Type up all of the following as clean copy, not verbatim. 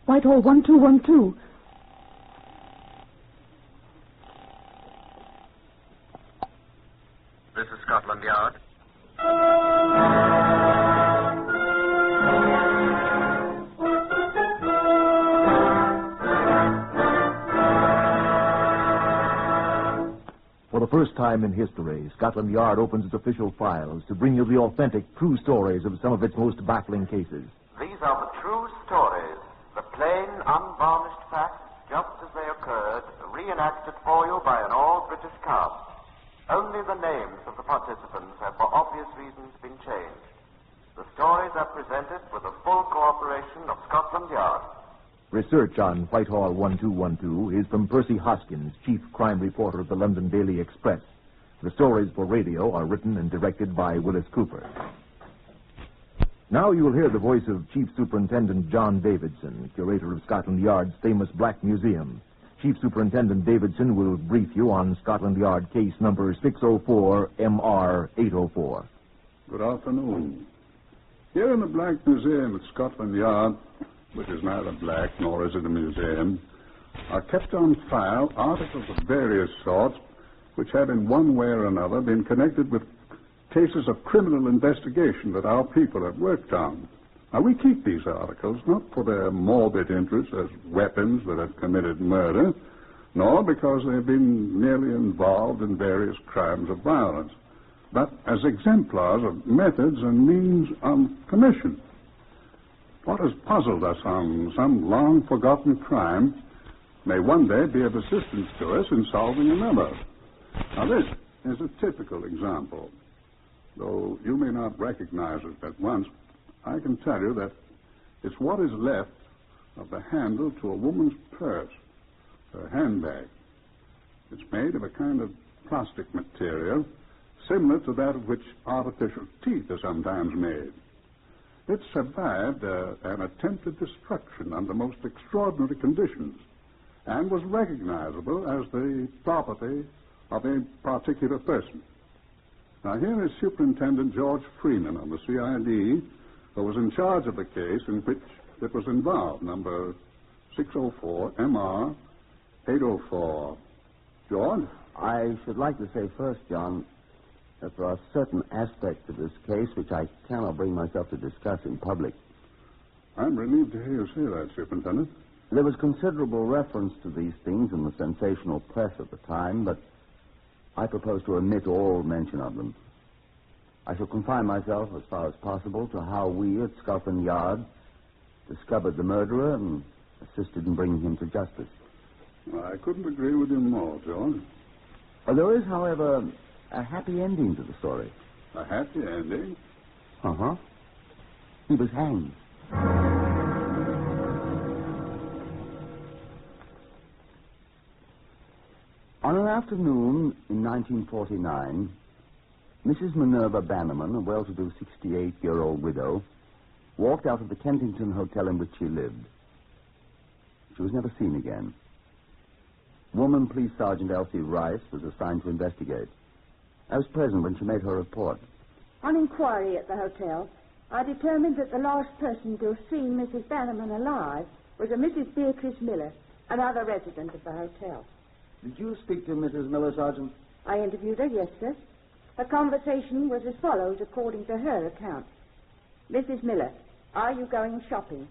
Whitehall 1212. This is Scotland Yard. For the first time in history, Scotland Yard opens its official files to bring you the authentic, true stories of some of its most baffling cases. These are the true stories, the plain, unvarnished facts, just as they occurred, reenacted for you by an all-British cast. Only the names of the participants have, for obvious reasons, been changed. The stories are presented with the full cooperation of Scotland Yard. Research on Whitehall 1212 is from Percy Hoskins, chief crime reporter of the London Daily Express. The stories for radio are written and directed by Wyllis Cooper. Now you will hear the voice of Chief Superintendent John Davidson, curator of Scotland Yard's famous Black Museum. Chief Superintendent Davidson will brief you on Scotland Yard case number 604 MR 804. Good afternoon. Here in the Black Museum at Scotland Yard, which is neither black nor is it a museum, are kept on file articles of various sorts which have in one way or another been connected with cases of criminal investigation that our people have worked on. Now, we keep these articles not for their morbid interest as weapons that have committed murder, nor because they've been merely involved in various crimes of violence, but as exemplars of methods and means on commission. What has puzzled us on some long-forgotten crime may one day be of assistance to us in solving another. Now, this is a typical example. Though you may not recognize it at once, I can tell you that it's what is left of the handle to a woman's purse, her handbag. It's made of a kind of plastic material similar to that of which artificial teeth are sometimes made. It survived an attempted destruction under most extraordinary conditions and was recognizable as the property of a particular person. Now, here is Superintendent George Freeman of the CID, who was in charge of the case in which it was involved, number 604 MR 804. George? I should like to say first, John, that there are certain aspects of this case which I cannot bring myself to discuss in public. I'm relieved to hear you say that, Superintendent. There was considerable reference to these things in the sensational press at the time, but I propose to omit all mention of them. I shall confine myself, as far as possible, to how we at Scotland Yard discovered the murderer and assisted in bringing him to justice. I couldn't agree with you more, George. There is, however, a happy ending to the story. A happy ending? Uh-huh. He was hanged. On an afternoon in 1949, Mrs. Minerva Bannamon, a well-to-do 68-year-old widow, walked out of the Kensington hotel in which she lived. She was never seen again. Woman Police Sergeant Elsie Rice was assigned to investigate. I was present when she made her report. On inquiry at the hotel, I determined that the last person to have seen Mrs. Bannamon alive was a Mrs. Beatrice Miller, another resident of the hotel. Did you speak to Mrs. Miller, Sergeant? I interviewed her, yes, sir. Her conversation was as follows, according to her account. Mrs. Miller, are you going shopping?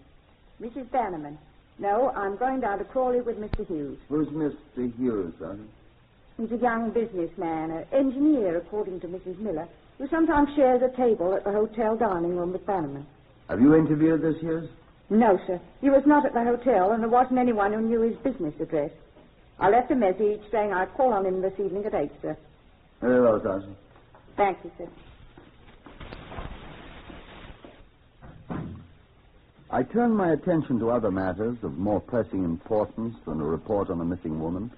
Mrs. Bannamon, no, I'm going down to Crawley with Mr. Hughes. Who's Mr. Hughes, Sergeant? He's a young businessman, an engineer, according to Mrs. Miller, who sometimes shares a table at the hotel dining room with Bannamon. Have you interviewed this Hughes? No, sir. He was not at the hotel, and there wasn't anyone who knew his business address. I left a message saying I'd call on him this evening at 8, sir. Very well, Sergeant. Thank you, sir. I turned my attention to other matters of more pressing importance than a report on a missing woman.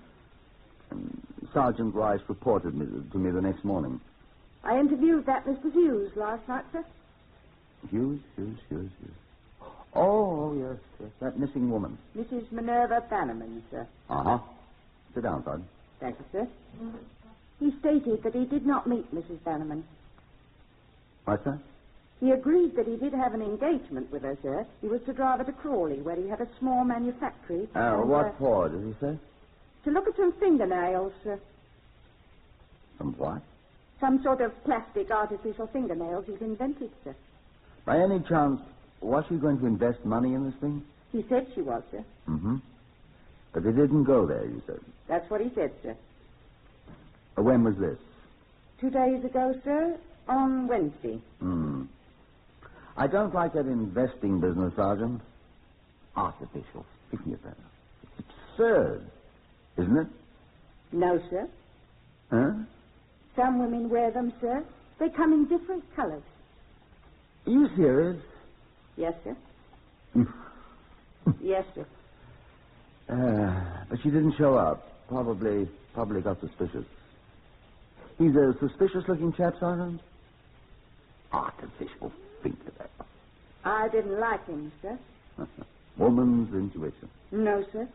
Sergeant Rice reported to me the next morning. I interviewed that Mr. Hughes last night, sir. Hughes. Oh, yes, that missing woman. Mrs. Minerva Bannamon, sir. Uh-huh. Sit down, Sergeant. Thank you, sir. He stated that he did not meet Mrs. Bannamon. What's that? He agreed that he did have an engagement with her, sir. He was to drive her to Crawley, where he had a small manufactory. What for, did he say? To look at some fingernails, sir. Some what? Some sort of plastic artificial fingernails he's invented, sir. By any chance, was she going to invest money in this thing? He said she was, sir. Mm-hmm. But they didn't go there, you said? That's what he said, sir. When was this? 2 days ago, sir, on Wednesday. I don't like that investing business, Sergeant. Artificial fingernails. It's absurd, isn't it? No, sir. Huh? Some women wear them, sir. They come in different colors. Are you serious? Yes, sir. Yes, sir. But she didn't show up. Probably got suspicious. He's a suspicious-looking chap, Sergeant? Artificial fingernails. I didn't like him, sir. Woman's intuition. No, sir.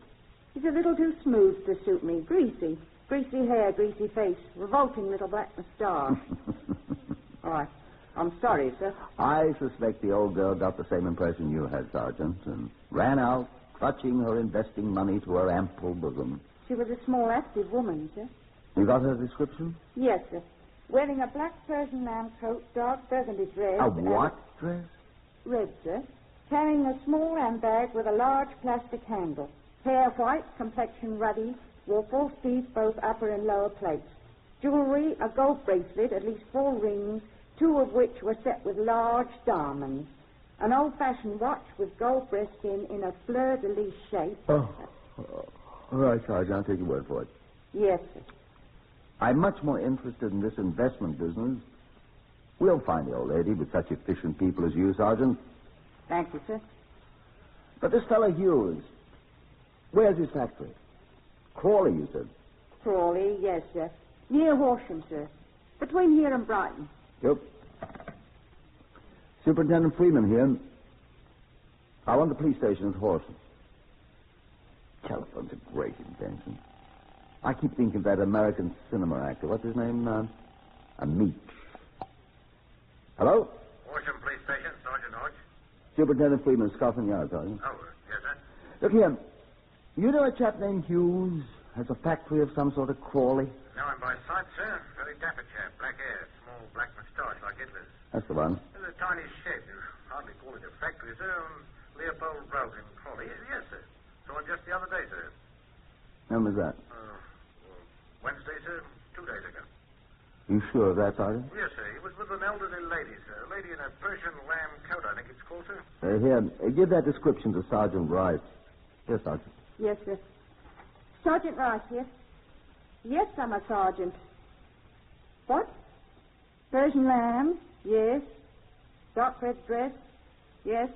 He's a little too smooth to suit me. Greasy. Greasy hair, greasy face, revolting little black moustache. All right. I'm sorry, sir. I suspect the old girl got the same impression you had, Sergeant, and ran out, clutching her investing money to her ample bosom. She was a small, active woman, sir. You got her description? Yes, sir. Wearing a black Persian lamb coat, dark burgundy dress. A what dress? Red, sir. Carrying a small handbag with a large plastic handle. Hair white, complexion ruddy. Wore false teeth, both upper and lower plates. Jewelry, a gold bracelet, at least 4 rings, 2 of which were set with large diamonds. An old-fashioned watch with gold breastpin in a fleur-de-lis shape. Oh. All right, Sergeant, I'll take your word for it. Yes, sir. I'm much more interested in this investment business. We'll find the old lady with such efficient people as you, Sergeant. Thank you, sir. But this fellow Hughes, where's his factory? Crawley, you said. Crawley, yes, sir. Near Horsham, sir. Between here and Brighton. Yep. Superintendent Freeman here. I want the police station at Horsham. Telephone's a great invention. I keep thinking of that American cinema actor. What's his name? Meach. Hello? Horsham Police Station, Sergeant Hodge. Superintendent Freeman, Scotland Yard, Sergeant. Oh, yes, sir. Look here. You know a chap named Hughes has a factory of some sort of Crawley? Know him by sight, sir. Very dapper chap. Black hair, small black moustache like Hitler's. That's the one. There's a tiny shed. You hardly call it a factory, sir. On Leopold Road in Crawley. Yes, sir. Saw him just the other day, sir. When was that? Wednesday, sir. 2 days ago. You sure of that, Sergeant? Yes, sir. He was with an elderly lady, sir. A lady in a Persian lamb coat, I think it's called, sir. Here, give that description to Sergeant Rice. Yes, Sergeant. Yes, sir. Sergeant Rice here. Yes, I'm a sergeant. What? Persian lamb? Yes. Dark red dress? Yes.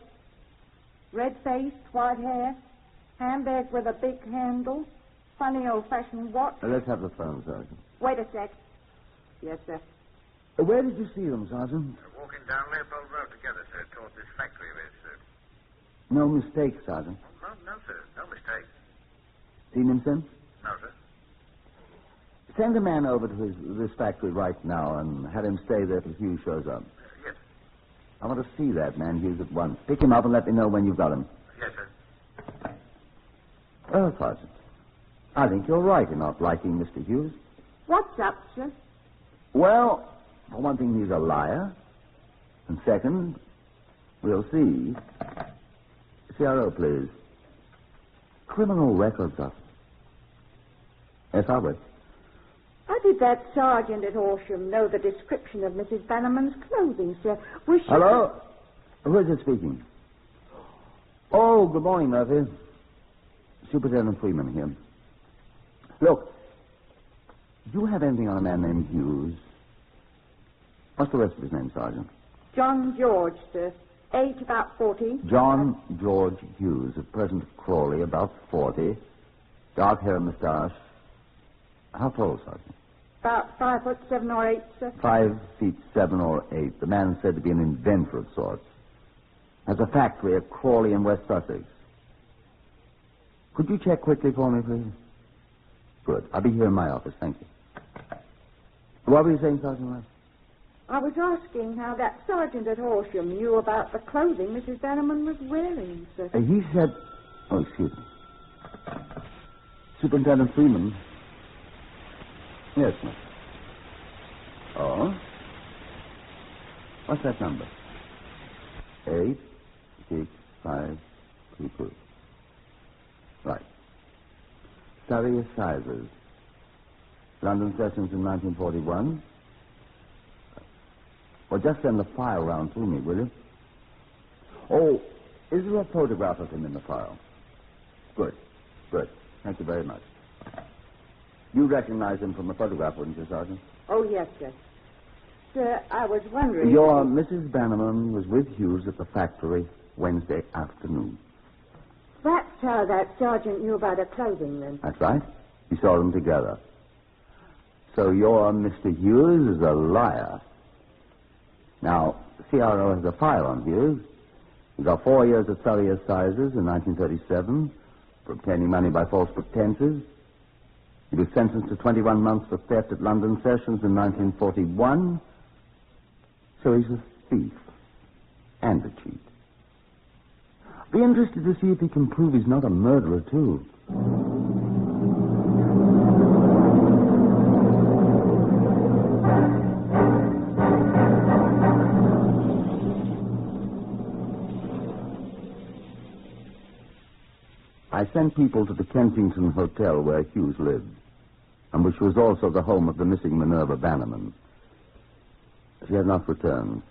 Red face, white hair. Handbag with a big handle. Funny old-fashioned watch. Let's have the phone, Sergeant. Wait a sec. Yes, sir. Where did you see them, Sergeant? Walking down Leopold Road together, sir, toward this factory of his, sir. No mistake, Sergeant. Oh, no, sir. No mistake. Seen him since? No, sir. Send a man over to this factory right now and have him stay there till Hughes shows up. Yes. I want to see that man, Hughes, at once. Pick him up and let me know when you've got him. Yes, sir. Well, Sergeant, I think you're right in not liking Mr. Hughes. What's up, sir? Well, for one thing, he's a liar. And second, we'll see. CRO, please. Criminal records officer. Yes, I will. How did that sergeant at Horsham know the description of Mrs. Bannamon's clothing, sir? Was she... Hello? Who is it speaking? Oh, good morning, Murphy. Superintendent Freeman here. Look, do you have anything on a man named Hughes? What's the rest of his name, Sergeant? John George, sir. Age about 40. John George Hughes, at present at Crawley, about 40. Dark hair and moustache. How tall, Sergeant? About 5'7" or 8, sir. 5'7" or 8. The man said to be an inventor of sorts. Has a factory at Crawley in West Sussex. Could you check quickly for me, please? Good. I'll be here in my office. Thank you. What were you saying, Sergeant Rice? I was asking how that sergeant at Horsham knew about the clothing Mrs. Bannamon was wearing, sir. He said... Oh, excuse me. Superintendent Freeman. Yes, miss. Oh? What's that number? 86522. Right. Various sizes. London sessions in 1941. Well, just send the file round to me, will you? Oh, is there a photograph of him in the file? Good. Good. Thank you very much. You recognize him from the photograph, wouldn't you, Sergeant? Oh, yes, sir. Sir, I was wondering... Your Mrs. Bannamon was with Hughes at the factory Wednesday afternoon. That's how that sergeant knew about her clothing, then. That's right. He saw them together. So your Mr. Hughes is a liar. Now, the CRO has a file on Hughes. He got 4 years at Surrey Assizes in 1937 for obtaining money by false pretenses. He was sentenced to 21 months for theft at London Sessions in 1941. So he's a thief and a cheat. Be interested to see if he can prove he's not a murderer, too. I sent people to the Kensington Hotel where Hughes lived, and which was also the home of the missing Minerva Bannamon. She had not returned.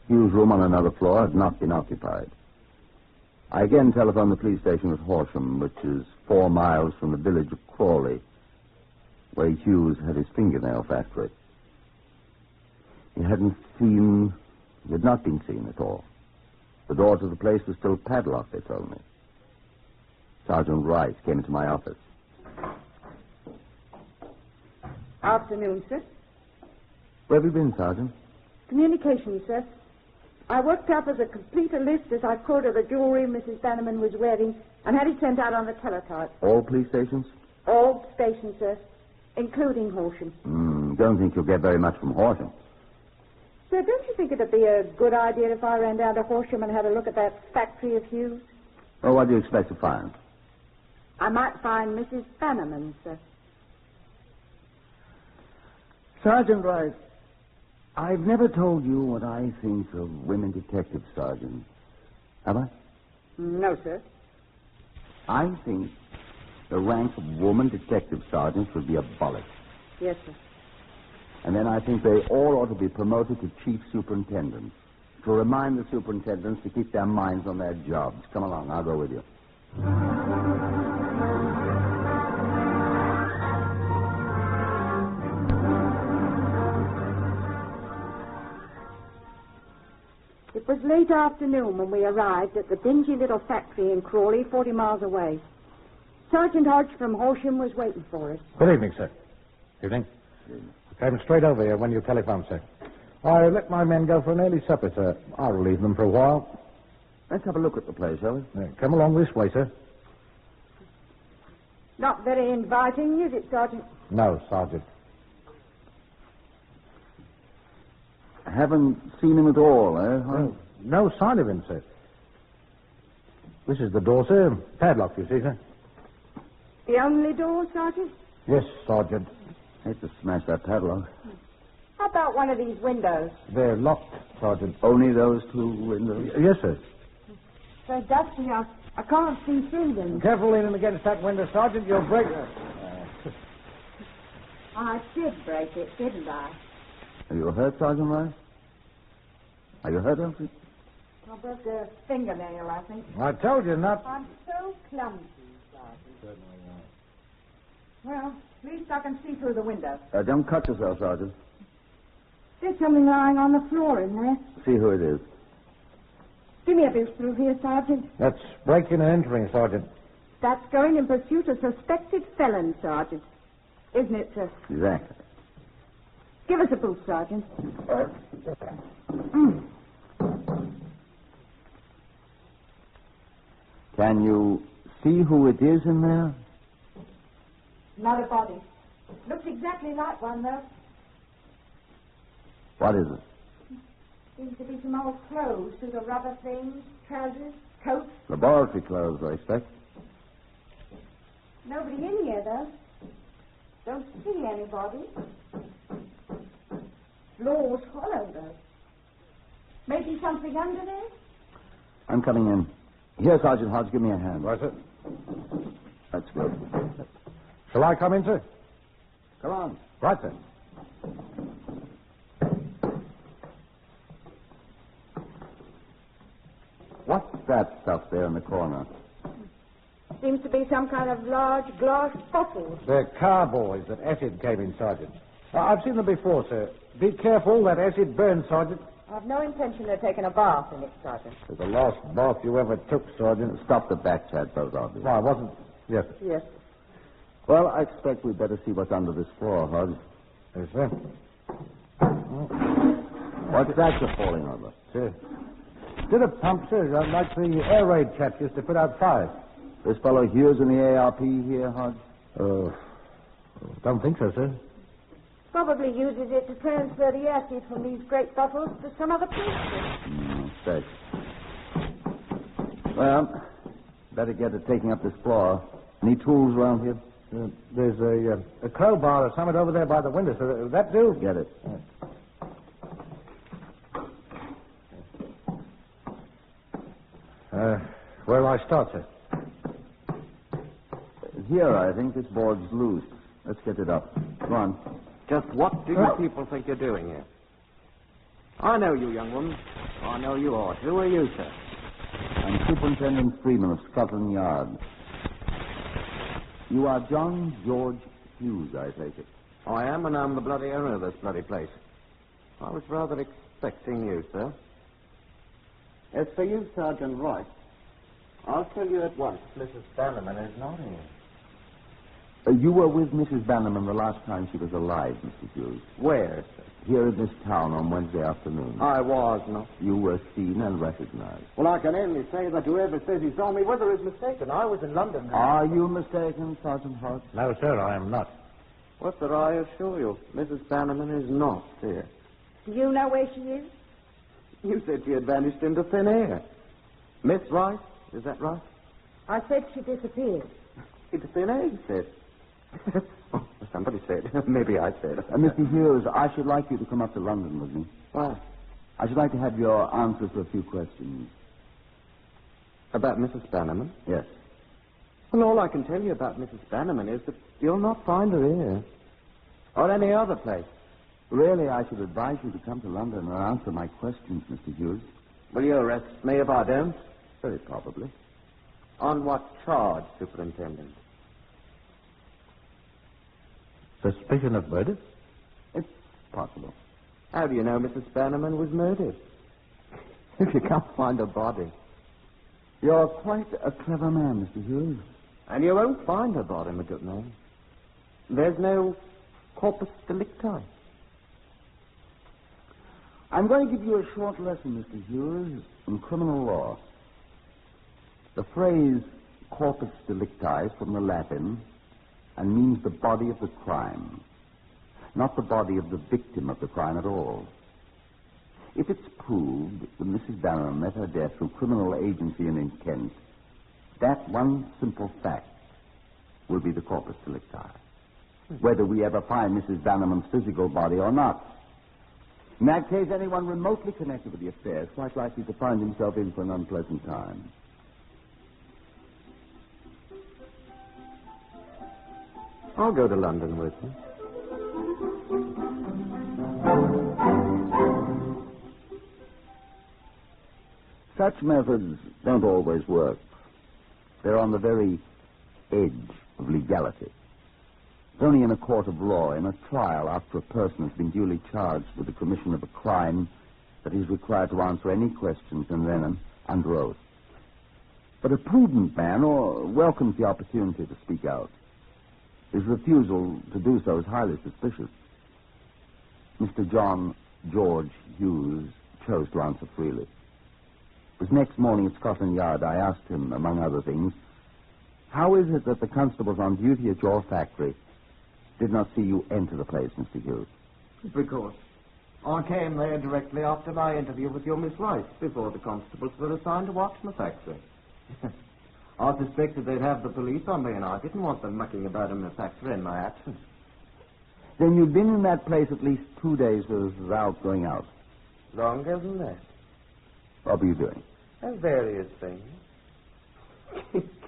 Hughes' room on another floor had not been occupied. I again telephoned the police station at Horsham, which is 4 miles from the village of Crawley, where Hughes had his fingernail factory. He had not been seen at all. The door to the place was still padlocked, they told me. Sergeant Rice came into my office. Afternoon, sir. Where have you been, Sergeant? Communications, sir. I worked up as complete a list as I could of the jewelry Mrs. Bannamon was wearing and had it sent out on the teletype. All police stations? All stations, sir, including Horsham. Don't think you'll get very much from Horsham. Sir, don't you think it'd be a good idea if I ran down to Horsham and had a look at that factory of Hughes? Well, what do you expect to find? I might find Mrs. Bannamon, sir. Sergeant Rice, I've never told you what I think of women detectives, Sergeant. Have I? No, sir. I think the rank of woman detective sergeants should be abolished. Yes, sir. And then I think they all ought to be promoted to chief superintendents, to remind the superintendents to keep their minds on their jobs. Come along, I'll go with you. It was late afternoon when we arrived at the dingy little factory in Crawley, 40 miles away. Sergeant Hodge from Horsham was waiting for us. Good evening, sir. Evening. I came straight over here when you telephoned, sir. I let my men go for an early supper, sir. I'll relieve them for a while. Let's have a look at the place, shall we? Come along this way, sir. Not very inviting, is it, Sergeant? No, Sergeant. I haven't seen him at all, eh? No sign of him, sir. This is the door, sir. Padlocked, you see, sir. The only door, Sergeant? Yes, Sergeant. Hate to smash that padlock. How about one of these windows? They're locked, Sergeant. Only those 2 windows? Yes, sir. So dusty, I can't see through them. Careful leaning against that window, Sergeant. You'll break it. I did break it, didn't I? Are you hurt, Sergeant Rice? Are you hurt, Elsie? I broke a fingernail, I think. I told you not. I'm so clumsy, Sergeant. Well, at least I can see through the window. Don't cut yourself, Sergeant. There's something lying on the floor in there. See who it is. Give me a boost through here, Sergeant. That's breaking and entering, Sergeant. That's going in pursuit of suspected felon, Sergeant. Isn't it, sir? Exactly. Give us a boost, Sergeant. Can you see who it is in there? Not a body. Looks exactly like one, though. What is it? Seems to be some old clothes, suit of rubber things, trousers, coats. Laboratory clothes, I expect. Nobody in here, though. Don't see anybody. Floor's hollow, though. Maybe something under there? I'm coming in. Here, Sergeant Hodge, give me a hand. Right, sir. That's good. Shall I come in, sir? Come on. Right, sir. What's that stuff there in the corner? Seems to be some kind of large glass bottles. They're carboys that acid came in, Sergeant. I've seen them before, sir. Be careful, that acid burns, Sergeant. I've no intention of taking a bath in it, Sergeant. It's the last bath you ever took, Sergeant. Stop the back chat, both of you. Why, I wasn't... Yes, sir. Yes. Well, I expect we'd better see what's under this floor, Hodge. Yes, sir. What's that you're falling over? Sir. Did a pump, sir, like the air raid chaps used to put out fires. This fellow Hughes in the ARP here, Hodge? Don't think so, sir. Probably uses it to transfer the acid from these great bottles to some other place. Mistake. Well, better get to taking up this floor. Any tools around here? There's a crowbar or something over there by the window, sir. That do? Get it. Where'll I start, sir? Here, I think this board's loose. Let's get it up. Come on. Just what do you people think you're doing here? I know you, young woman. I know you are. Who are you, sir? I'm Superintendent Freeman of Scotland Yard. You are John George Hughes, I take it. I am, and I'm the bloody owner of this bloody place. I was rather expecting you, sir. As for you, Sergeant Royce, I'll tell you at once, Mrs. Bannamon is not here. You were with Mrs. Bannamon the last time she was alive, Mr. Hughes. Where, sir? Here in this town on Wednesday afternoon. I was not. You were seen and recognized. Well, I can only say that whoever says he saw me, whether is mistaken. I was in London. Are you mistaken, Sergeant Hodge? No, sir, I am not. Well, sir, I assure you, Mrs. Bannamon is not here. Do you know where she is? You said she had vanished into thin air. Miss Rice, is that right? I said she disappeared. Into thin air, you said. Oh, somebody said. Maybe I said. Mr. Hughes, I should like you to come up to London with me. Why? I should like to have your answers to a few questions. About Mrs. Bannamon? Yes. Well, all I can tell you about Mrs. Bannamon is that you'll not find her here. Or any other place. Really, I should advise you to come to London and answer my questions, Mr. Hughes. Will you arrest me if I don't? Very probably. On what charge, Superintendent? Suspicion of murder? It's possible. How do you know Mrs. Bannamon was murdered? If you can't find her body. You're quite a clever man, Mr. Hughes. And you won't find her body, my good man. There's no corpus delicti. I'm going to give you a short lesson, Mr. Hughes, in criminal law. The phrase corpus delicti is from the Latin and means the body of the crime, not the body of the victim of the crime at all. If it's proved that Mrs. Bannamon met her death through criminal agency and intent, that one simple fact will be the corpus delicti, whether we ever find Mrs. Bannamon's physical body or not. In that case, anyone remotely connected with the affair is quite likely to find himself in for an unpleasant time. I'll go to London with you. Such methods don't always work. They're on the very edge of legality. It's only in a court of law, in a trial after a person has been duly charged with the commission of a crime, that he's required to answer any questions and then under oath. But a prudent man welcomes the opportunity to speak out. His refusal to do so is highly suspicious. Mr. John George Hughes chose to answer freely. It was next morning at Scotland Yard I asked him, among other things, how is it that the constables on duty at your factory did not see you enter the place, Mr. Hughes? Because I came there directly after my interview with your Miss Rice, before the constables were assigned to watch my factory. I suspected they'd have the police on me, and I didn't want them mucking about in the factory in my absence. Then you'd been in that place at least 2 days without going out. Longer than that. What were you doing? Various things.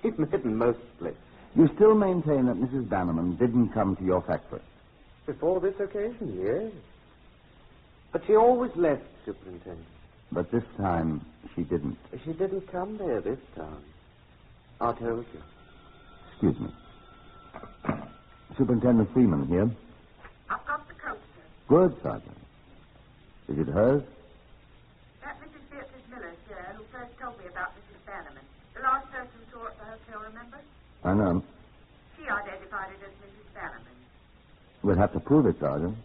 Keep them hidden mostly. You still maintain that Mrs. Bannamon didn't come to your factory? Before this occasion, yes. But she always left, Superintendent. But this time, she didn't. She didn't come there this time. I told you. Excuse me. Superintendent Freeman here. I've got the coat, sir. Good, Sergeant. Is it hers? That Mrs. Beatrice Miller, sir, who first told me about Mrs. Bannerman. The last person who saw her at the hotel, remember? I know. She identified it as Mrs. Bannerman. We'll have to prove it, Sergeant.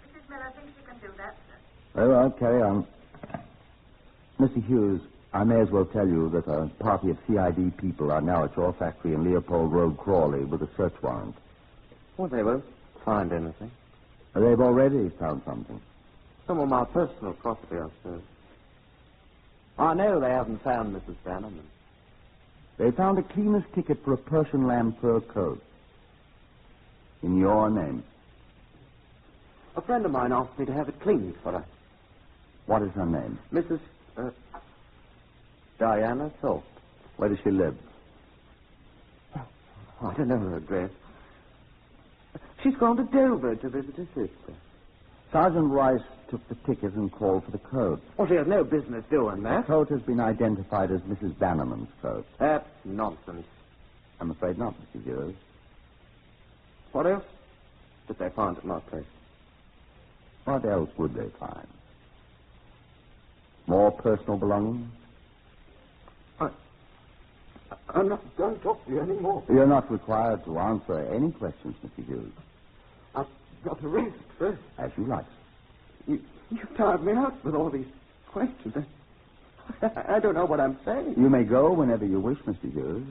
Mrs. Miller thinks she can do that, sir. Very well, carry on. Mr. Hughes, I may as well tell you that a party of CID people are now at your factory in Leopold Road, Crawley, with a search warrant. Well, they won't find anything. They've already found something. Some of my personal property, I suppose. I know they haven't found Mrs. Bannerman. They found a cleaner's ticket for a Persian lamb fur coat. In your name. A friend of mine asked me to have it cleaned for her. What is her name? Mrs. Diana Thorpe. Where does she live? I don't know her address. She's gone to Dover to visit her sister. Sergeant Rice took the ticket and called for the coat. Well, she has no business doing The that. coat has been identified as Mrs. Bannerman's coat. That's nonsense. I'm afraid not, Mr. Hughes. What else did they find at my place? What else would they find? More personal belongings? I'm not going to talk to you anymore. You're not required to answer any questions, Mr. Hughes. I've got to rest first. As you like. You tired me out with all these questions. I don't know what I'm saying. You may go whenever you wish, Mr. Hughes.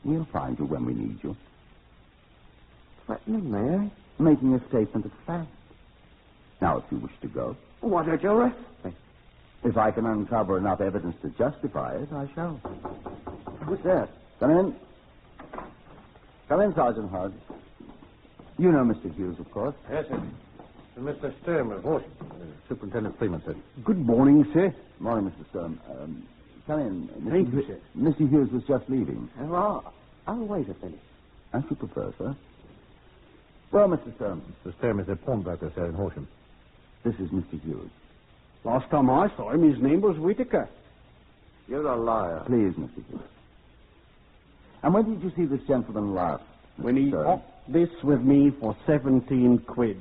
We'll find you when we need you. Threatening me, eh? Making a statement of fact. Now, if you wish to go. Why don't you arrest me? If I can uncover enough evidence to justify it, I shall. Who's that? Come in. Come in, Sergeant Hodge. You know Mr. Hughes, of course. Yes, sir. Mr. Sturm of Horsham. Superintendent Freeman, sir. Good morning, sir. Morning, Mr. Sturm. Come in. Thank you, sir. Mr. Hughes was just leaving. Well, I'll wait a minute. As you prefer, sir. Well, Mr. Sturm. Mr. Sturm is a pawnbroker, sir, in Horsham. This is Mr. Hughes. Last time I saw him, his name was Whitaker. You're a liar. Please, Mr. Hughes. And when did you see this gentleman last? When he Sturm? bought this with me for 17 quid.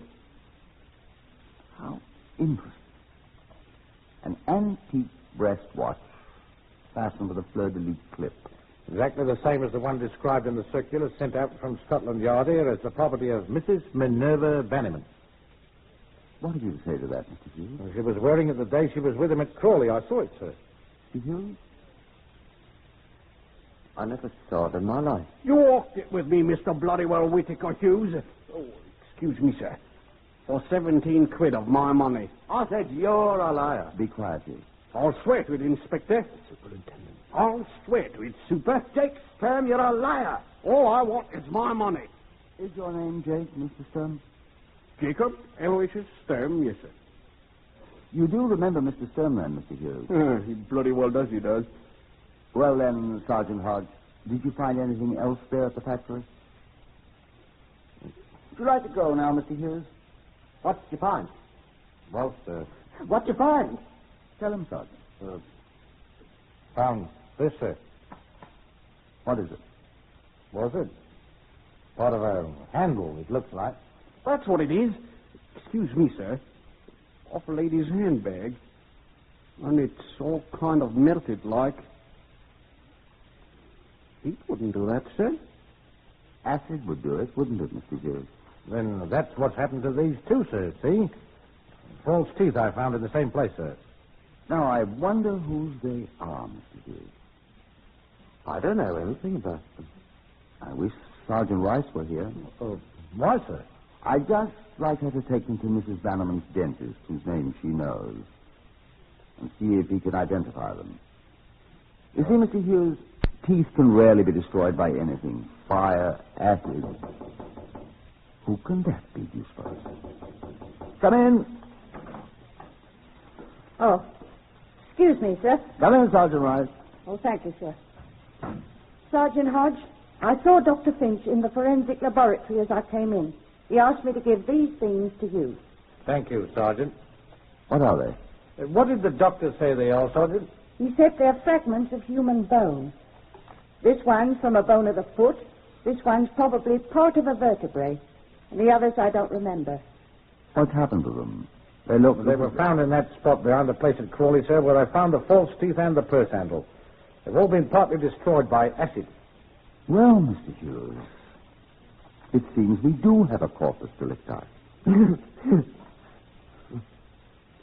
How interesting. An antique breast watch fastened with a fleur-de-lis clip. Exactly the same as the one described in the circular sent out from Scotland Yard here as the property of Mrs. Minerva Bannamon. What have you to say to that, Mr. Hughes? She was wearing it the day she was with him at Crawley. I saw it, sir. Mr. Hughes? I never saw it in my life. You walked it with me, Mr. Bloodywell Whitaker Hughes. Oh, excuse me, sir. For 17 quid of my money. I said you're a liar. Be quiet, Hughes. I'll swear to it, Inspector. Superintendent. I'll swear to it, Super. Jake Sturm, you're a liar. All I want is my money. Is your name Jake, Mr. Sturm? Jacob Aloysius Sturm, yes, sir. You do remember Mr. Sturm, then, Mr. Hughes? He bloody well does, he does. Well, then, Sergeant Hodge, did you find anything else there at the factory? Would you like to go now, Mr. Hughes? What did you find? Well, sir, What'd you find? Tell him, Sergeant. found this, sir. What is it? Was it? Part of a handle, it looks like. That's what it is. Excuse me, sir. Off a lady's handbag. And it's all kind of melted like. He wouldn't do that, sir. Acid would do it, wouldn't it, Mr. Hughes? Then that's what's happened to these two, sir, see? False teeth I found in the same place, sir. Now, I wonder whose they are, Mr. Hughes. I don't know anything about them. I wish Sergeant Rice were here. Why, sir? I'd just like her to take him to Mrs. Bannerman's dentist, whose name she knows, and see if he can identify them. You see, Mr. Hughes, teeth can rarely be destroyed by anything. Fire, acid. Who can that be, do you suppose? Come in. Oh, excuse me, sir. Come in, Sergeant Rice. Oh, thank you, sir. Sergeant Hodge, I saw Dr. Finch in the forensic laboratory as I came in. He asked me to give these things to you. Thank you, Sergeant. What are they? What did the doctor say they are, Sergeant? He said they're fragments of human bone. This one's from a bone of the foot. This one's probably part of a vertebrae. And the others I don't remember. What happened to them? They were found in that spot behind the place at Crawley, sir, where I found the false teeth and the purse handle. They've all been partly destroyed by acid. Well, Mr. Hughes, it seems we do have a corpus delicti.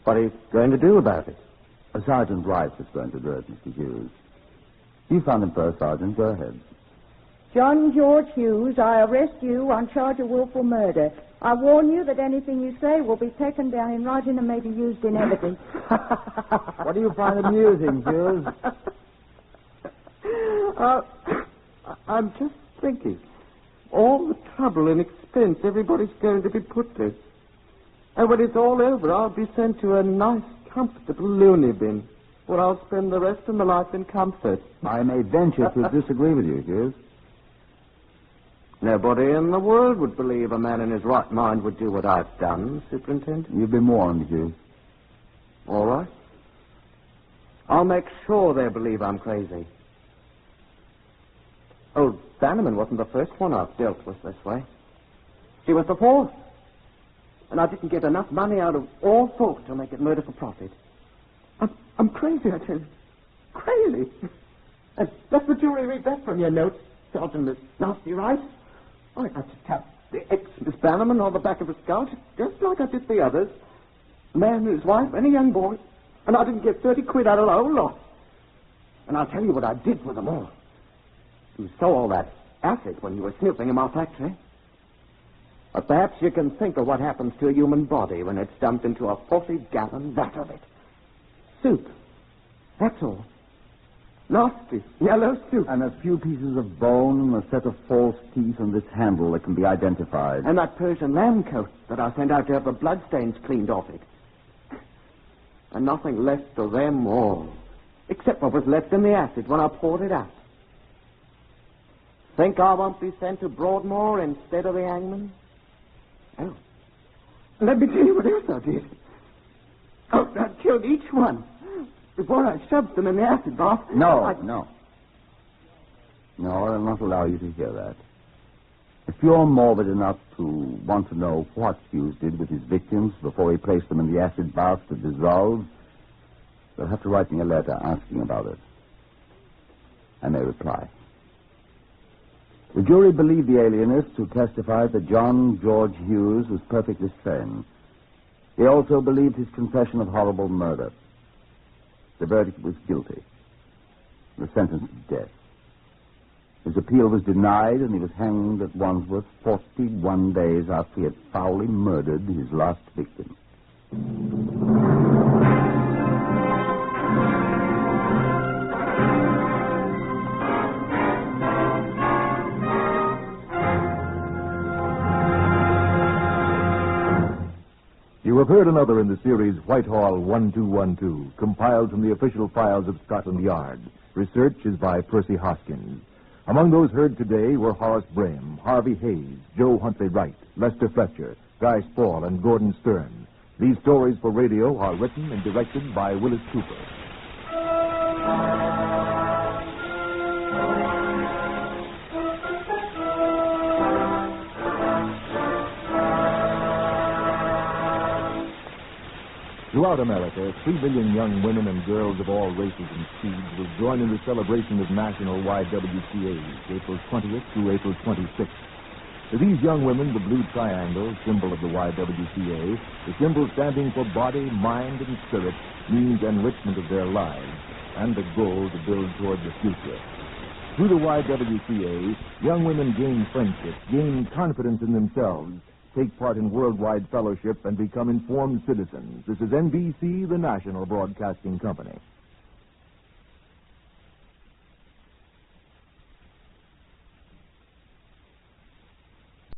What are you going to do about it? Sergeant Rice is going to do it, Mr. Hughes. You found him first, Sergeant. Go ahead. John George Hughes, I arrest you on charge of willful murder. I warn you that anything you say will be taken down in writing and may be used in evidence. What do you find amusing, Hughes? I'm just thinking. All the trouble and expense everybody's going to be put to. And when it's all over, I'll be sent to a nice, comfortable loony bin, where I'll spend the rest of my life in comfort. I may venture to disagree with you, Hughes. Nobody in the world would believe a man in his right mind would do what I've done, Superintendent. You've been warned, Hughes. All right. I'll make sure they believe I'm crazy. Old Bannamon wasn't the first one I've dealt with this way. She was the fourth. And I didn't get enough money out of all folk to make it murder for profit. I'm crazy, I tell you. Crazy. And let the jury read that from your notes, Sergeant Miss Nasty Rice. I just tapped the ex-Miss Bannamon on the back of a skull, just like I did the others. A man and his wife and a young boy. And I didn't get 30 quid out of the whole lot. And I'll tell you what I did with them all. You saw all that acid when you were snooping in my factory. But perhaps you can think of what happens to a human body when it's dumped into a 40-gallon vat of it. Soup. That's all. Nasty, yellow soup. And a few pieces of bone, a set of false teeth, and this handle that can be identified. And that Persian lamb coat that I sent out to have the bloodstains cleaned off it. And nothing left of them all, except what was left in the acid when I poured it out. Think I won't be sent to Broadmoor instead of the hangman? Oh. Let me tell you what else I did. Oh, I killed each one before I shoved them in the acid bath. No, no. No, I'll not allow you to hear that. If you're morbid enough to want to know what Hughes did with his victims before he placed them in the acid bath to dissolve, you'll have to write me a letter asking about it. I may reply. The jury believed the alienist who testified that John George Hughes was perfectly sane. They also believed his confession of horrible murder. The verdict was guilty. The sentence was death. His appeal was denied, and he was hanged at Wandsworth 41 days after he had foully murdered his last victim. You have heard another in the series Whitehall 1212, compiled from the official files of Scotland Yard. Research is by Percy Hoskins. Among those heard today were Horace Brame, Harvey Hayes, Joe Huntley Wright, Lester Fletcher, Guy Spall, and Gordon Stern. These stories for radio are written and directed by Wyllis Cooper. Throughout America, 3 million young women and girls of all races and speeds will join in the celebration of National YWCA, April 20th through April 26th. To these young women, the blue triangle, symbol of the YWCA, the symbol standing for body, mind, and spirit, means enrichment of their lives and a goal to build toward the future. Through the YWCA, young women gain friendship, gain confidence in themselves, take part in worldwide fellowship, and become informed citizens. This is NBC, the national broadcasting company.